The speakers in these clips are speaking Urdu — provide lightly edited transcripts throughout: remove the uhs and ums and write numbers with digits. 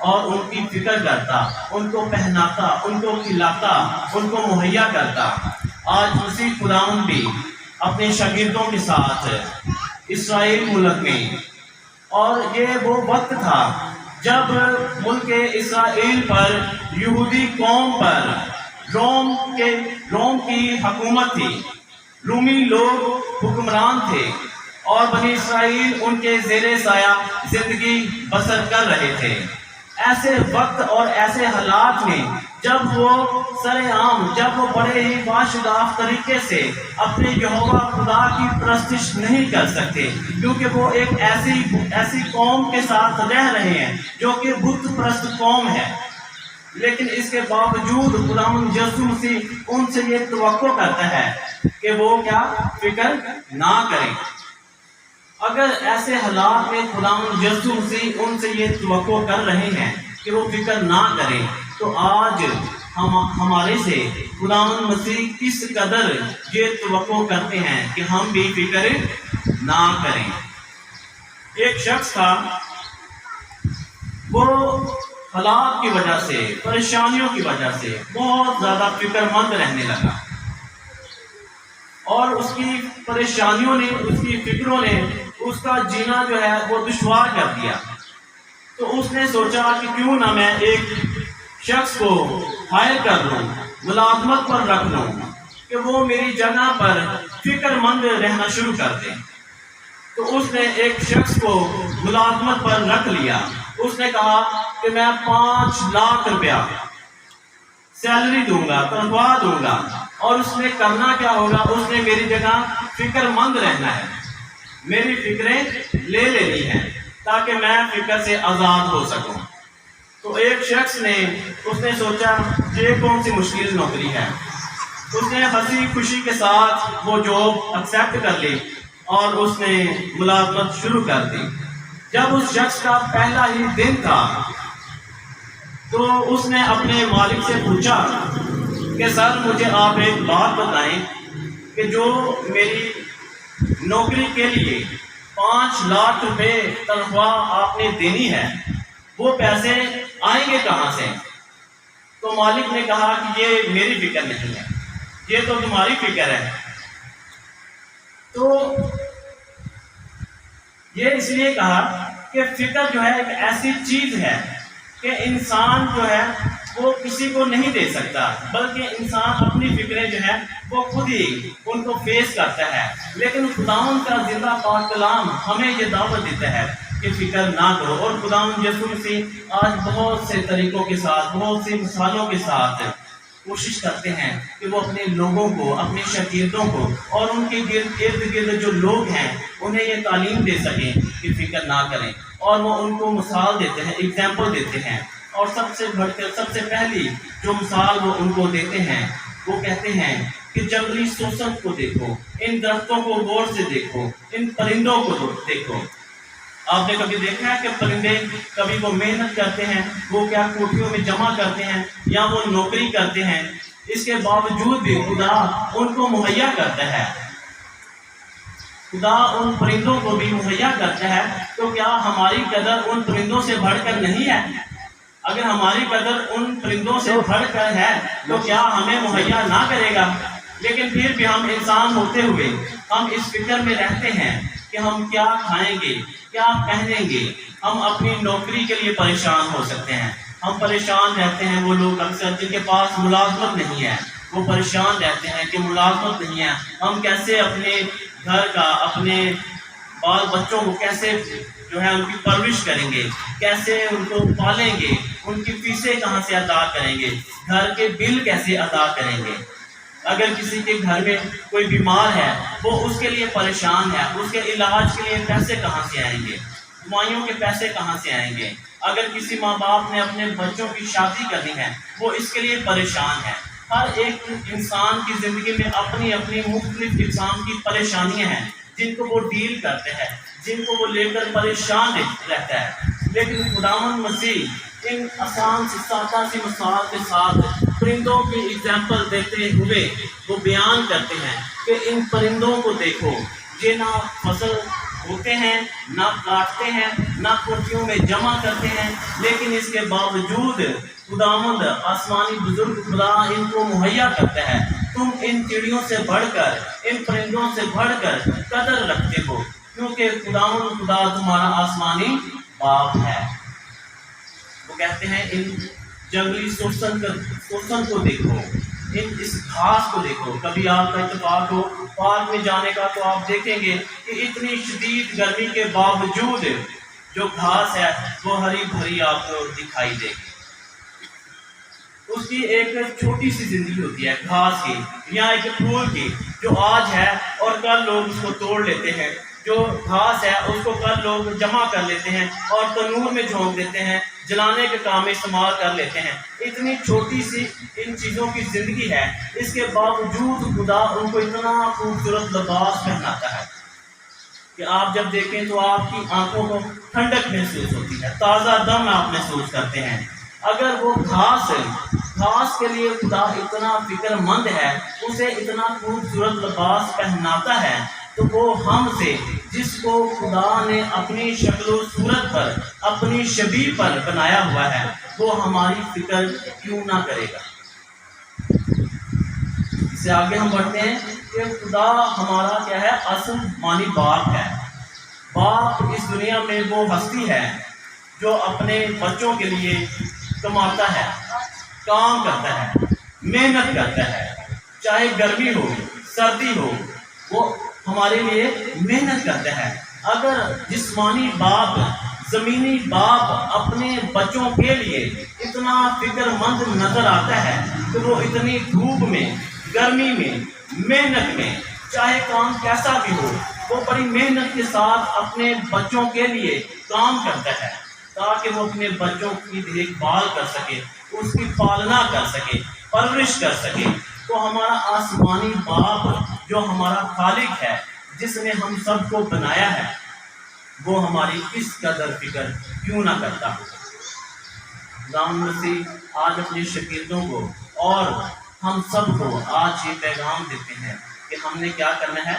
اور ان کی فکر کرتا، ان کو پہناتا، ان کو کھلاتا، ان کو مہیا کرتا۔ آج مسیح خداوند بھی اپنے شاگردوں کے ساتھ اسرائیل ملک میں، اور یہ وہ وقت تھا جب ملک اسرائیل پر، یہودی قوم پر روم کی حکومت تھی، رومی لوگ حکمران تھے، اور بنی اسرائیل ان کے زیر سایہ زندگی بسر کر رہے تھے۔ ایسے وقت اور ایسے حالات میں جب وہ سرعام، جب وہ بڑے ہی باشگاف طریقے سے اپنے یہوہ خدا کی پرستش نہیں کر سکتے، کیونکہ وہ ایک ایسی قوم کے ساتھ رہ رہے ہیں جو کہ بت پرست قوم ہے، لیکن اس کے باوجود خداوند یسوع مسیح ان سے یہ توقع کرتا ہے کہ وہ کیا فکر نہ کریں۔ اگر ایسے حالات میں خداوند یسوع مسیح ان سے یہ توقع کر رہے ہیں کہ وہ فکر نہ کریں، تو آج ہمارے سے خداوند مسیح کس قدر یہ توقع کرتے ہیں کہ ہم بھی فکر نہ کریں۔ ایک شخص تھا، وہ حالات کی وجہ سے، پریشانیوں کی وجہ سے بہت زیادہ فکر مند رہنے لگا، اور اس کی پریشانیوں نے، اس کی فکروں نے اس کا جینا جو ہے وہ دشوار کر دیا۔ تو اس نے سوچا کہ کیوں نہ میں ایک شخص کو ہائر کر لوں، ملازمت پر رکھ لوں، کہ وہ میری جگہ پر فکر مند رہنا شروع کر دیں۔ تو اس نے ایک شخص کو ملازمت پر رکھ لیا۔ اس نے کہا کہ میں 5 لاکھ روپیہ سیلری دوں گا، تنخواہ دوں گا، اور اس نے کرنا کیا ہوگا، اس نے میری جگہ فکر مند رہنا ہے، میری فکریں لے لینی ہیں تاکہ میں فکر سے آزاد ہو سکوں۔ تو ایک شخص نے، اس نے سوچا یہ کون سی مشکل نوکری ہے، اس نے ہنسی خوشی کے ساتھ وہ جاب ایکسیپٹ کر لی اور اس نے ملازمت شروع کر دی۔ جب اس شخص کا پہلا ہی دن تھا تو اس نے اپنے مالک سے پوچھا کہ سر مجھے آپ ایک بات بتائیں کہ جو میری نوکری کے لیے 5 لاکھ روپے تنخواہ آپ نے دینی ہے، وہ پیسے آئیں گے کہاں سے؟ تو مالک نے کہا کہ یہ میری فکر نہیں ہے، یہ تو تمہاری فکر ہے۔ تو یہ اس لیے کہا کہ فکر جو ہے ایک ایسی چیز ہے کہ انسان جو ہے وہ کسی کو نہیں دے سکتا، بلکہ انسان اپنی فکریں جو ہے وہ خود ہی ان کو فیس کرتا ہے۔ لیکن خداوند کا زندہ پاک کلام ہمیں یہ دعوت دیتا ہے کہ فکر نہ کرو، اور خداوند یسوع مسیح آج بہت سے طریقوں کے ساتھ، بہت سی مثالوں کے ساتھ کوشش کرتے ہیں کہ وہ اپنے لوگوں کو، اپنے شاگردوں کو اور ان کے ارد گرد جو لوگ ہیں انہیں یہ تعلیم دے سکیں کہ فکر نہ کریں، اور وہ ان کو مثال دیتے ہیں، ایگزامپل دیتے ہیں۔ اور سب سے پہلی جو مثال وہ ان کو دیتے ہیں، وہ کہتے ہیں کہ جنگلی سوسن کو دیکھو، ان درختوں کو غور سے دیکھو، ان پرندوں کو دیکھو۔ آپ نے کبھی دیکھا ہے کہ پرندے کبھی وہ محنت کرتے ہیں، وہ کیا کوٹھیوں میں جمع کرتے ہیں یا وہ نوکری کرتے ہیں، اس کے باوجود بھی خدا ان کو مہیا کرتا ہے، خدا ان پرندوں کو بھی مہیا کرتا ہے۔ تو کیا ہماری قدر ان پرندوں سے بڑھ کر نہیں ہے؟ اگر ہماری قدر ان پرندوں سے بڑھ کر ہے تو کیا ہمیں مہیا نہ کرے گا؟ لیکن پھر بھی ہم انسان ہوتے ہوئے ہم اس فکر میں رہتے ہیں کہ ہم کیا کھائیں گے، کیا پہنیں گے۔ ہم اپنی نوکری کے لیے پریشان ہو سکتے ہیں، ہم پریشان رہتے ہیں۔ وہ لوگ اکثر جن کے پاس ملازمت نہیں ہے وہ پریشان رہتے ہیں کہ ملازمت نہیں ہے، ہم کیسے اپنے گھر کا، اپنے بال بچوں کو کیسے جو ہے ان کی پرورش کریں گے، کیسے ان کو پالیں گے، ان کی فیسیں کہاں سے ادا کریں گے، گھر کے بل کیسے ادا کریں گے۔ اگر کسی کے گھر میں کوئی بیمار ہے وہ اس کے لیے پریشان ہے، اس کے علاج کے لیے پیسے کہاں سے آئیں گے، دوائیوں کے پیسے کہاں سے آئیں گے۔ اگر کسی ماں باپ نے اپنے بچوں کی شادی کرنی ہے وہ اس کے لیے پریشان ہے۔ ہر ایک انسان کی زندگی میں اپنی اپنی مختلف اقسام کی پریشانیاں ہیں جن کو وہ ڈیل کرتے ہیں، جن کو وہ لے کر پریشان رہتا ہے۔ لیکن خداوند مسیح ان آسان سی سادہ سی مثال کے ساتھ پرندوں کی ایگزامپل دیتے ہوئے وہ بیان کرتے ہیں کہ ان پرندوں کو دیکھو، یہ نہ فصل دھوتے ہیں، نہ کاٹتے ہیں، نہ کوٹھیوں میں جمع کرتے ہیں، لیکن اس کے باوجود خداوند آسمانی بزرگ خدا ان کو مہیا کرتا ہے۔ تم ان چڑیوں سے بڑھ کر، ان پرندوں سے بڑھ کر قدر رکھتے ہو، کیونکہ خداوند خدا تمہارا آسمانی باپ ہے۔ وہ کہتے ہیں ان جنگلی سوسن کو دیکھو، اس گھاس کو دیکھو۔ کبھی آپ کا اتفاق ہو پارک میں جانے کا تو آپ دیکھیں گے کہ اتنی شدید گرمی کے باوجود جو گھاس ہے وہ ہری بھری آپ کو دکھائی دے گی۔ اس کی ایک چھوٹی سی زندگی ہوتی ہے گھاس کی یا ایک پھول کی، جو آج ہے اور کل لوگ اس کو توڑ لیتے ہیں۔ جو گھاس ہے اس کو کل لوگ جمع کر لیتے ہیں اور تنور میں جھونک دیتے ہیں، جلانے کے کام میں استعمال کر لیتے ہیں۔ اتنی چھوٹی سی ان چیزوں کی زندگی ہے، اس کے باوجود خدا ان کو اتنا خوبصورت لباس پہناتا ہے کہ آپ جب دیکھیں تو آپ کی آنکھوں کو ٹھنڈک محسوس ہوتی ہے، تازہ دم آپ محسوس کرتے ہیں۔ اگر وہ گھاس کے لیے خدا اتنا فکر مند ہے، اسے اتنا خوبصورت لباس پہناتا ہے، تو وہ ہم سے جس کو خدا نے اپنی شکل و صورت پر، اپنی شبیہ پر بنایا ہوا ہے، وہ ہماری فکر کیوں نہ کرے گا۔ اس سے آگے ہم بڑھتے ہیں کہ خدا ہمارا کیا ہے؟ اصل معنی باپ ہے۔ باپ اس دنیا میں وہ ہستی ہے جو اپنے بچوں کے لیے کماتا ہے، کام کرتا ہے، محنت کرتا ہے، چاہے گرمی ہو سردی ہو، وہ ہمارے لیے محنت کرتا ہے۔ اگر جسمانی باپ، زمینی باپ اپنے بچوں کے لیے اتنا فکر مند نظر آتا ہے تو وہ اتنی دھوپ میں، گرمی میں، محنت میں، چاہے کام کیسا بھی ہو، وہ بڑی محنت کے ساتھ اپنے بچوں کے لیے کام کرتا ہے تاکہ وہ اپنے بچوں کی دیکھ بھال کر سکے، اس کی پالنا کر سکے، پرورش کر سکے۔ تو ہمارا آسمانی باپ جو ہمارا خالق ہے، جس نے ہم سب کو بنایا ہے، وہ ہماری اس قدر فکر کیوں نہ کرتا ہو۔ خداوند مسیح آج اپنے شاگردوں کو اور ہم سب کو آج یہ پیغام دیتے ہیں کہ ہم نے کیا کرنا ہے؟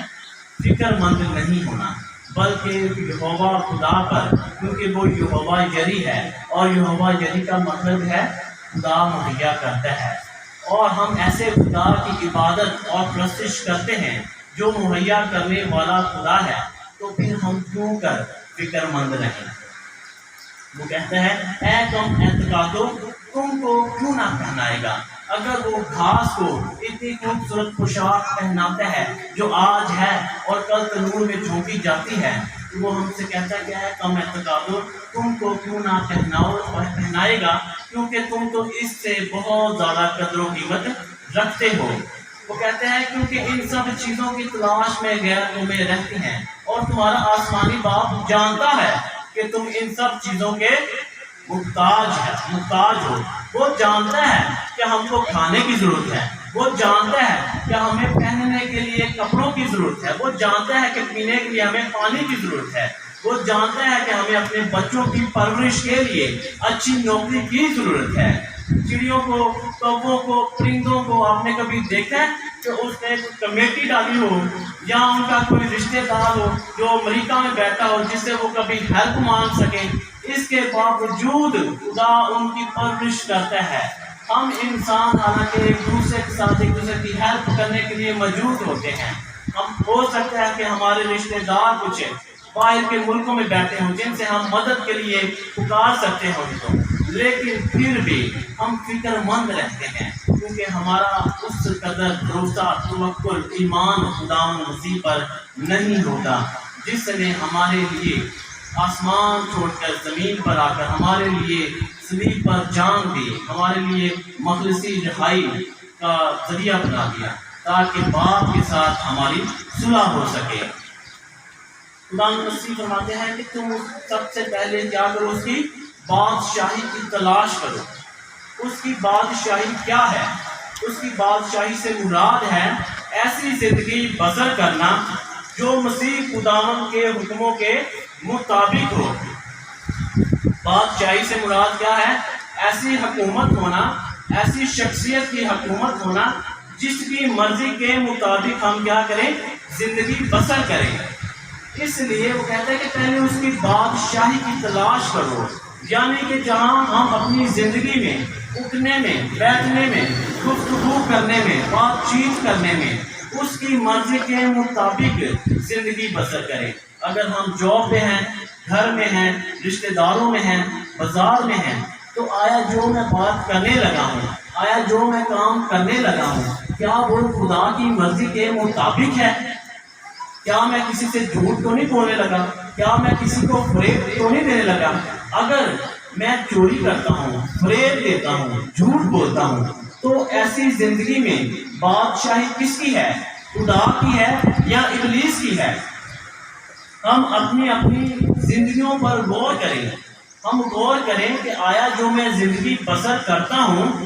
فکر مند نہیں ہونا، بلکہ یہوہ خدا پر، کیونکہ وہ یہوہ یری ہے، اور یہوہ یری کا مطلب ہے خدا مہیا کرتا ہے۔ اور ہم ایسے خدا کی عبادت اور پرستش کرتے ہیں جو مہیا کرنے والا خدا ہے، تو پھر ہم کیوں کر فکر مند رہیں۔ وہ کہتا ہے اے تم اعتقادو، تم کو کیوں نہ پہنائے گا۔ اگر وہ گھاس کو اتنی خوبصورت پوشاک پہناتا ہے جو آج ہے اور کل تنور میں جھونکی جاتی ہے، تو وہ ہم سے کہتا ہے کہ اے تم اعتقادو، تم کو کیوں نہ پہنائے گا، کیونکہ تم تو اس سے بہت زیادہ قدر و قیمت رکھتے ہو۔ وہ کہتے ہیں کیونکہ ان سب چیزوں کی تلاش میں غیر تمہیں رہتی ہیں، اور تمہارا آسمانی باپ جانتا ہے کہ تم ان سب چیزوں کے محتاج ہو۔ وہ جانتا ہے کہ ہم کو کھانے کی ضرورت ہے، وہ جانتا ہے کہ ہمیں پہننے کے لیے کپڑوں کی ضرورت ہے، وہ جانتا ہے کہ پینے کے لیے ہمیں پانی کی ضرورت ہے، وہ جانتا ہے کہ ہمیں اپنے بچوں کی پرورش کے لیے اچھی نوکری کی ضرورت ہے۔ چڑیوں کو، کووں کو، پرندوں کو آپ نے کبھی دیکھا ہے کہ اس نے کمیٹی ڈالی ہو یا ان کا کوئی رشتہ دار ہو جو امریکہ میں بیٹھا ہو جس سے وہ کبھی ہیلپ مانگ سکیں؟ اس کے باوجود خدا ان کی پرورش کرتا ہے۔ ہم انسان حالانکہ ایک دوسرے کے ساتھ ایک دوسرے کی ہیلپ کرنے کے لیے موجود ہوتے ہیں۔ ہم ہو سکتا ہے کہ ہمارے رشتہ دار کچھ باہر کے ملکوں میں بیٹھے ہوں جن سے ہم مدد کے لیے پکار سکتے ہیں ان کو، لیکن پھر بھی ہم فکر مند رہتے ہیں کیونکہ ہمارا اس قدر بھروسہ، توکل، ایمان خداوند مسیح پر نہیں ہوتا، جس نے ہمارے لیے آسمان چھوڑ کر زمین پر آ کر ہمارے لیے صلیب پر جان دی، ہمارے لیے مخلصی رہائی کا ذریعہ بنا دیا تاکہ باپ کے ساتھ ہماری صلح ہو سکے۔ خداوند مسیح فرماتے ہیں کہ تم سب سے پہلے کیا کرو؟ اس کی بادشاہی کی تلاش کرو۔ اس کی بادشاہی کیا ہے؟ اس کی بادشاہی سے مراد ہے ایسی زندگی بسر کرنا جو مسیح خداوند کے حکموں کے مطابق ہو۔ بادشاہی سے مراد کیا ہے؟ ایسی حکومت ہونا، ایسی شخصیت کی حکومت ہونا جس کی مرضی کے مطابق ہم کیا کریں؟ زندگی بسر کریں۔ اس لیے وہ کہتا ہے کہ پہلے اس کی بادشاہی کی تلاش کرو، یعنی کہ جہاں ہم اپنی زندگی میں اٹھنے میں، بیٹھنے میں، گفتگو کرنے میں، بات چیت کرنے میں اس کی مرضی کے مطابق زندگی بسر کریں۔ اگر ہم جاب پہ ہیں، گھر میں ہیں، رشتہ داروں میں ہیں، بازار میں ہیں، تو آیا جو میں بات کرنے لگا ہوں، آیا جو میں کام کرنے لگا ہوں، کیا وہ خدا کی مرضی کے مطابق ہے؟ کیا میں کسی سے جھوٹ تو نہیں بولنے لگا؟ کیا میں کسی کو فریب تو نہیں دینے لگا؟ اگر میں چوری کرتا ہوں، فریب دیتا ہوں، جھوٹ بولتا ہوں، تو ایسی زندگی میں بادشاہی کس کی ہے؟ خدا کی ہے یا ابلیس کی ہے؟ ہم اپنی زندگیوں پر غور کریں، ہم غور کریں کہ آیا جو میں زندگی بسر کرتا ہوں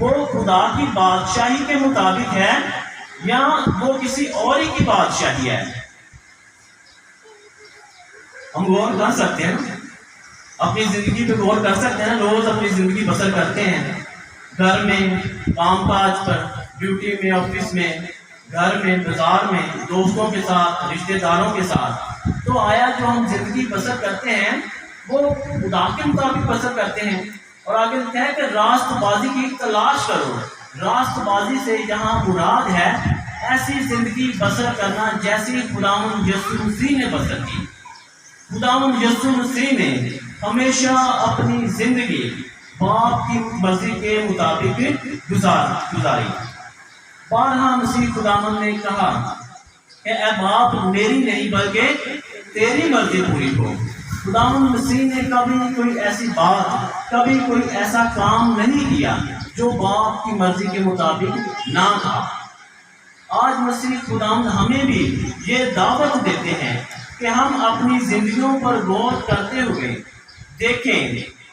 وہ خدا کی بادشاہی کے مطابق ہے یا وہ کسی اور ہی کی بادشاہی ہے؟ ہم غور کر سکتے ہیں، اپنی زندگی پہ غور کر سکتے ہیں۔ روز اپنی زندگی بسر کرتے ہیں، گھر میں، کام کاج پر، ڈیوٹی میں، آفس میں، گھر میں، بازار میں، دوستوں کے ساتھ، رشتہ داروں کے ساتھ، تو آیا جو ہم زندگی بسر کرتے ہیں وہ خدا کے مطابق بسر کرتے ہیں؟ اور آگے لکھا ہے کہ راست بازی کی تلاش کرو۔ راست بازی سے یہاں مراد ہے ایسی زندگی بسر کرنا جیسی خداوند یسوع مسیح نے بسر کی۔ خداوند یسوع مسیح نے ہمیشہ اپنی زندگی باپ کی مرضی کے مطابق گزاری۔ بارہا مسیح خداوند نے کہا کہ اے باپ میری نہیں بلکہ تیری مرضی پوری ہو۔ خداوند مسیح نے کبھی کوئی ایسی بات، کبھی کوئی ایسا کام نہیں کیا جو باپ کی مرضی کے مطابق نہ تھا۔ آج مسیح خداوند ہمیں بھی یہ دعوت دیتے ہیں کہ ہم اپنی زندگیوں پر غور کرتے ہوئے دیکھیں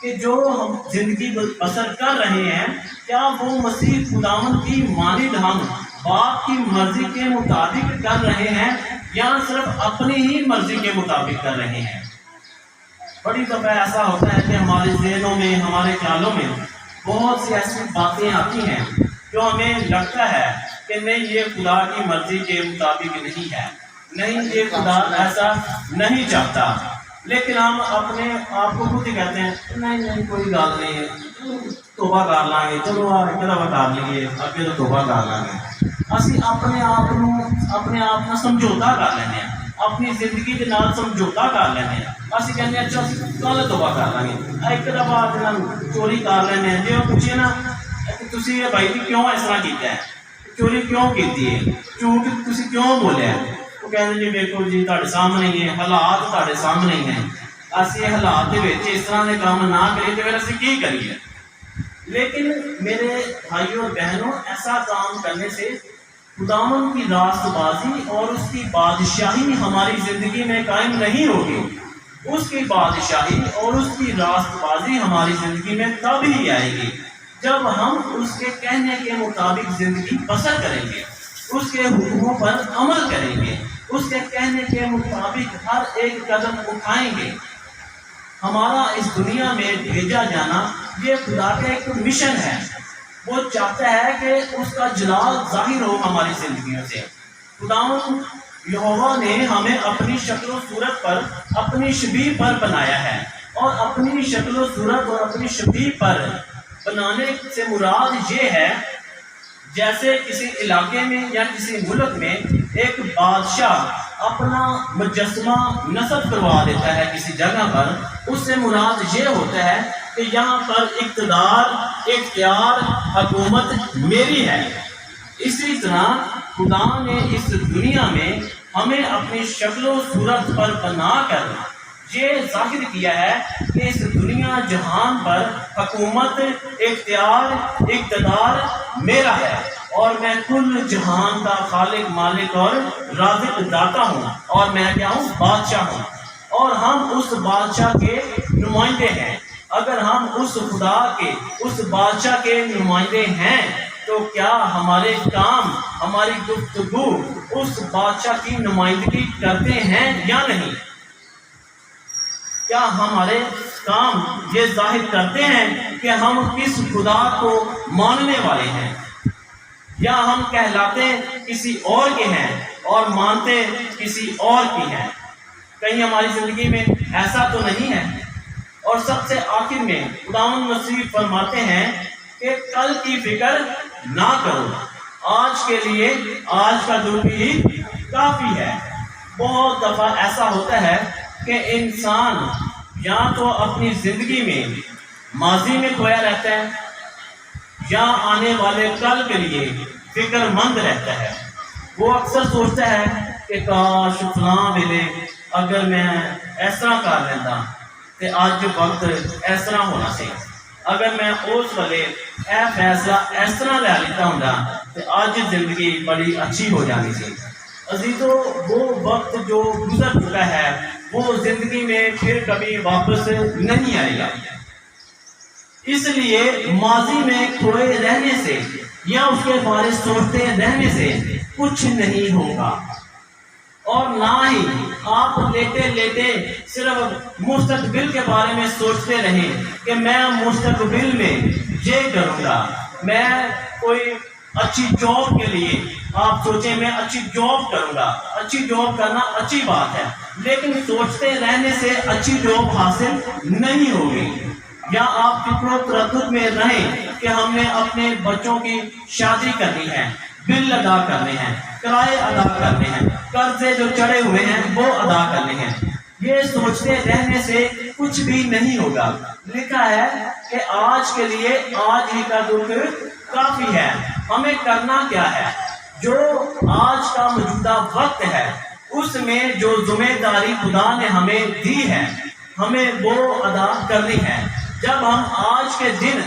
کہ جو ہم زندگی بسر کر رہے ہیں کیا وہ مسیح خداوند کی مانند ہم باپ کی مرضی کے مطابق کر رہے ہیں یا صرف اپنی ہی مرضی کے مطابق کر رہے ہیں؟ بڑی دفعہ ایسا ہوتا ہے کہ ہمارے ذہنوں میں، ہمارے خیالوں میں بہت سی ایسی باتیں آتی ہیں جو ہمیں لگتا ہے کہ نہیں یہ خدا کی مرضی کے مطابق نہیں ہے، نہیں یہ خدا ایسا نہیں چاہتا، لیکن ہم اپنے آپ کو خود ہی کہتے ہیں نہیں کوئی گل نہیں ہے، توبہ کر لیں گے، چلو ایک دفعہ کر لیے اگے تو توبہ کر لیں گے۔ اسی اپنے آپ کو سمجھوتا کر لینے ہیں، اپنی زندگی کے نال سمجھوتا کر لینے ہیں۔ اسی کہتے ہیں اچھا کل توبہ کر لیں گے، ایک دفعہ چوری کر لینے ہیں۔ جی وہ پوچھیے نا تسی یہ بھائی کیوں اس طرح کیتا ہے، چوری کیوں کی ہے، جھوٹ تسی کیوں بولیا ہے؟ وہ کہتے جی دیکھو جی تہاڈے سامنے ہی ہے، حالات تہاڈے سامنے ہی ہیں، اسی حالات دے وچ اس طرح کے کام نہ کریے تو پھر اسی کی کریے؟ لیکن میرے بھائیوں اور بہنوں، ایسا کام کرنے سے خداوند کی راست بازی اور اس کی بادشاہی ہماری زندگی میں قائم نہیں ہوگی۔ اس کی بادشاہی اور اس کی راست بازی ہماری زندگی میں تب ہی آئے گی جب ہم اس کے کہنے کے مطابق زندگی بسر کریں گے، اس کے حکموں پر عمل کریں گے، اس کے کہنے کے مطابق ہر ایک قدم اٹھائیں گے۔ ہمارا اس دنیا میں بھیجا جانا یہ خدا کا ایک مشن ہے۔ وہ چاہتا ہے کہ اس کا جلال ظاہر ہو ہماری زندگیوں سے۔ خداوند یہوہ نے ہمیں اپنی شکل و صورت پر، اپنی شبیہ پر بنایا ہے، اور اپنی شکل و صورت اور اپنی شبیہ پر بنانے سے مراد یہ ہے جیسے کسی علاقے میں یا کسی ملک میں ایک بادشاہ اپنا مجسمہ نصب کروا دیتا ہے کسی جگہ پر، اس سے مراد یہ ہوتا ہے کہ یہاں پر اقتدار، اختیار، حکومت میری ہے۔ اسی طرح خدا نے اس دنیا میں ہمیں اپنی شکل و صورت پر بنا کر یہ ظاہر کیا ہے کہ اس دنیا جہان پر حکومت، اختیار، اقتدار میرا ہے، اور میں کل جہان کا خالق، مالک اور رازق داتا ہوں، اور میں کیا ہوں؟ بادشاہ ہوں، اور ہم اس بادشاہ کے نمائندے ہیں۔ اگر ہم اس خدا کے، اس بادشاہ کے نمائندے ہیں تو کیا ہمارے کام، ہماری گفتگو اس بادشاہ کی نمائندگی کرتے ہیں یا نہیں؟ کیا ہمارے کام یہ ظاہر کرتے ہیں کہ ہم کس خدا کو ماننے والے ہیں، یا ہم کہلاتے کسی اور کے ہیں اور مانتے کسی اور کی ہیں؟ کہیں ہماری زندگی میں ایسا تو نہیں ہے؟ اور سب سے آخر میں خداوند مسیح فرماتے ہیں کہ کل کی فکر نہ کرو، آج کے لیے آج کا دکھ ہی کافی ہے۔ بہت دفعہ ایسا ہوتا ہے کہ انسان یا تو اپنی زندگی میں ماضی میں کھویا رہتا ہے یا آنے والے کل کے لیے فکر مند رہتا ہے۔ وہ اکثر سوچتا ہے کہ کاش فلاں ویلے اگر میں اس طرح کر لیتا تو اج وقت اس طرح ہونا سی، اگر میں اس ویلے اے فیصلہ اس طرح لے لیتا ہوں تو اج زندگی بڑی اچھی ہو جانی سی۔ عزیزو، وہ وقت جو گزر چکا ہے وہ زندگی میں پھر کبھی واپس نہیں آئے گا۔ اس لیے ماضی میں کھوئے رہنے سے یا اس کے بارے سوچتے رہنے سے کچھ نہیں ہوگا، اور نہ ہی آپ لیتے لیتے صرف مستقبل کے بارے میں سوچتے رہیں کہ میں مستقبل میں یہ کروں گا، میں کوئی اچھی جاب کے لیے آپ سوچیں میں اچھی جاب کروں گا۔ اچھی جاب کرنا اچھی بات ہے، لیکن سوچتے رہنے سے اچھی جاب حاصل نہیں ہوگی۔ یا آپ فکر و تردد میں رہیں کہ ہم نے اپنے بچوں کی شادی کرنی ہے، بل ادا کرنے ہیں، کرائے ادا کرنے ہیں، قرضے جو چڑھے ہوئے ہیں وہ ادا کرنے ہیں، یہ سوچتے رہنے سے کچھ بھی نہیں ہوگا۔ لکھا ہے کہ آج کے لیے آج ہی کا دکھ کافی ہے۔ ہمیں کرنا کیا ہے؟ جو آج کا موجودہ وقت ہے اس میں جو ذمہ داری خدا نے ہمیں دی ہے ہمیں وہ ادا کرنی ہے۔ جب ہم آج کے دن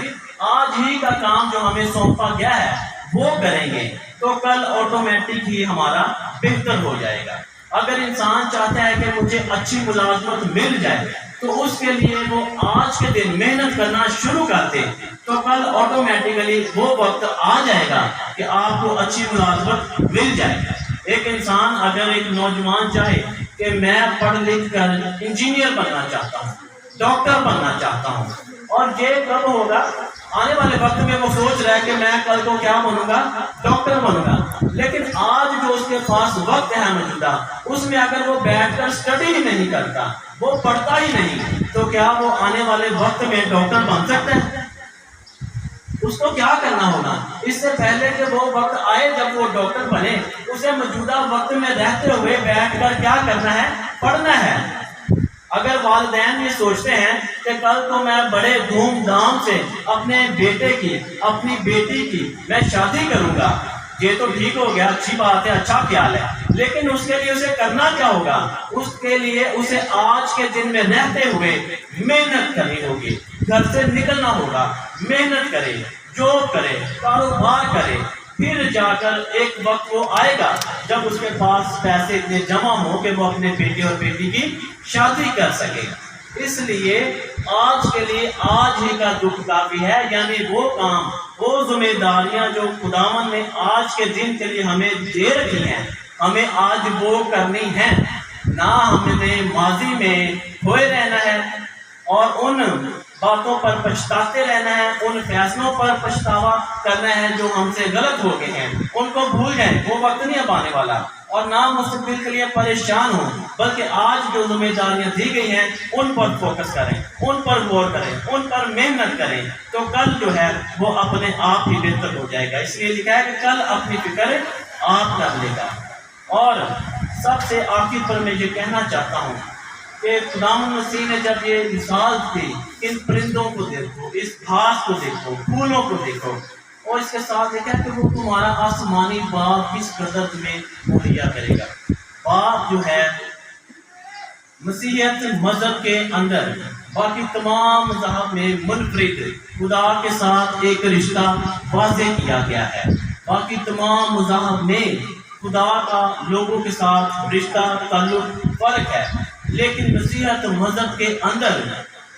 آج ہی کا کام جو ہمیں سونپا گیا ہے وہ کریں گے تو کل آٹومیٹک ہی ہمارا بہتر ہو جائے گا۔ اگر انسان چاہتا ہے کہ مجھے اچھی ملازمت مل جائے تو اس کے لیے وہ آج کے دن محنت کرنا شروع کر دے تو کل آٹومیٹکلی وہ وقت آ جائے گا کہ آپ کو اچھی ملازمت مل جائے گا۔ ایک انسان اگر ایک نوجوان چاہے کہ میں پڑھ لکھ کر انجینئر بننا چاہتا ہوں، ڈاکٹر بننا چاہتا ہوں، اور یہ کب ہوگا؟ آنے والے وقت میں وہ سوچ رہا ہے کہ میں کل کو کیا بنوں گا؟ ڈاکٹر بنوں گا، لیکن آج جو اس کے پاس وقت ہے موجودہ اس میں اگر وہ بیٹھ کر اسٹڈی ہی نہیں کرتا، وہ پڑھتا ہی نہیں، تو کیا وہ آنے والے وقت میں ڈاکٹر بن سکتا ہے؟ اس کو کیا کرنا ہوگا؟ اس سے پہلے کہ وہ وقت آئے جب وہ ڈاکٹر بنے، اسے موجودہ وقت میں رہتے ہوئے بیٹھ کر کیا کرنا ہے؟ پڑھنا ہے۔ اگر والدین یہ سوچتے ہیں کہ کل تو میں بڑے دھوم دھام سے اپنے بیٹے کی اپنی بیٹی کی میں شادی کروں گا، یہ تو ٹھیک ہو گیا، اچھی بات ہے، اچھا خیال ہے، لیکن اس کے لیے اسے کرنا کیا ہوگا؟ اس کے لیے اسے آج کے دن میں رہتے ہوئے محنت کرنی ہوگی، گھر سے نکلنا ہوگا، محنت کرے، جاب کرے، کاروبار کرے، پھر جا کر ایک وقت وہ آئے گا جب اس کے پاس پیسے اتنے جمع ہوں کہ وہ اپنے بیٹے اور بیٹی کی شادی کر سکے۔ اس لیے آج کے لیے آج ہی کا دکھ کافی ہے، یعنی وہ کام، وہ ذمہ داریاں جو خداوند نے آج کے دن کے لیے ہمیں دے رکھی ہیں ہمیں آج وہ کرنی ہیں، نہ ہم نے ماضی میں کھوئے رہنا ہے اور ان باتوں پر پچھتاتے رہنا ہے، ان فیصلوں پر پچھتاوا کرنا ہے جو ہم سے غلط ہو گئے ہیں، ان کو بھول جائیں، وہ وقت نہیں اب آنے والا، اور نہ مستقبل کے لیے پریشان ہوں، بلکہ آج جو ذمہ داریاں دی گئی ہیں ان پر فوکس کریں، ان پر غور کریں، ان پر محنت کریں، تو کل جو ہے وہ اپنے آپ ہی بہتر ہو جائے گا۔ اس لیے لکھا ہے کہ کل اپنی فکر آپ کر لے گا۔ اور سب سے آخر پر میں یہ کہنا چاہتا ہوں کہ خداوند مسیح نے جب یہ مثال دی، ان پرندوں کو دیکھو، اس گھاس کو دیکھو، پھولوں کو دیکھو، اور اس کے ساتھ یہ کہ وہ تمہارا آسمانی باغ کس قدر تمہیں مہیا کرے گا۔ باغ جو ہے مسیحیت مذہب کے اندر باقی تمام مذہب میں منفرد خدا کے ساتھ ایک رشتہ واضح کیا گیا ہے۔ باقی تمام مذہب میں خدا کا لوگوں کے ساتھ رشتہ تعلق فرق ہے، لیکن مسیحیت مذہب کے اندر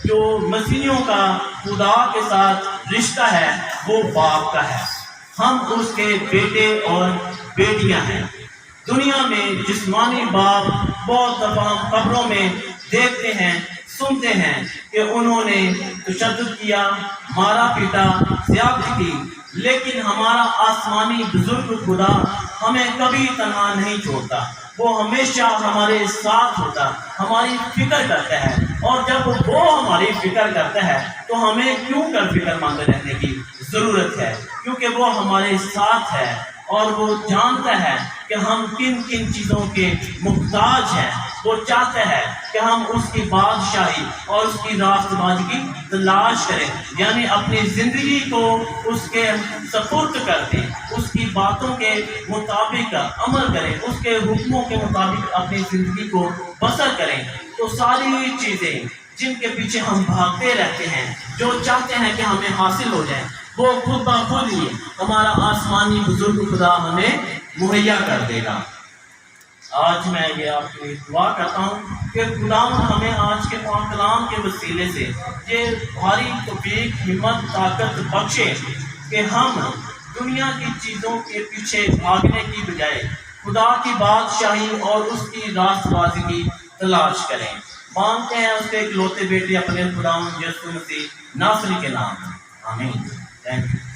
جو مسیحیوں کا خدا کے ساتھ رشتہ ہے وہ باپ کا ہے، ہم اس کے بیٹے اور بیٹیاں ہیں۔ دنیا میں جسمانی باپ بہت دفعہ خبروں میں دیکھتے ہیں، سنتے ہیں کہ انہوں نے تشدد کیا، مارا پیٹا، زیادتی کی، لیکن ہمارا آسمانی بزرگ خدا ہمیں کبھی تنہا نہیں چھوڑتا، وہ ہمیشہ ہمارے ساتھ ہوتا ہے، ہماری فکر کرتا ہے، اور جب وہ ہماری فکر کرتا ہے تو ہمیں کیوں کر فکر مند رہنے کی ضرورت ہے، کیونکہ وہ ہمارے ساتھ ہے اور وہ جانتا ہے کہ ہم کن کن چیزوں کے محتاج ہیں۔ وہ چاہتا ہے کہ ہم اس کی بادشاہی اور اس کی راست بازی کی تلاش کریں، یعنی اپنی زندگی کو اس کے سپرد کر دیں، اس کی باتوں کے مطابق عمل کریں، اس کے حکموں کے مطابق اپنی زندگی کو بسر کریں، تو ساری چیزیں جن کے پیچھے ہم بھاگتے رہتے ہیں، جو چاہتے ہیں کہ ہمیں حاصل ہو جائیں، وہ خود بخود ہی ہمارا آسمانی بزرگ خدا ہمیں مہیا کر دے گا۔ آج میں یہ آپ کو دعا کرتا ہوں کہ خدا ہمیں آج کے پاک کلام کے وسیلے سے یہ بھاری توفیق، ہمت، طاقت بخشے کہ ہم دنیا کی چیزوں کے پیچھے بھاگنے کی بجائے خدا کی بادشاہی اور اس کی راست بازی کی تلاش کریں۔ مانگتے ہیں اس کے اکلوتے بیٹے اپنے خدا یسوع مسیح ناصری کے نام، آمین۔ Thank you.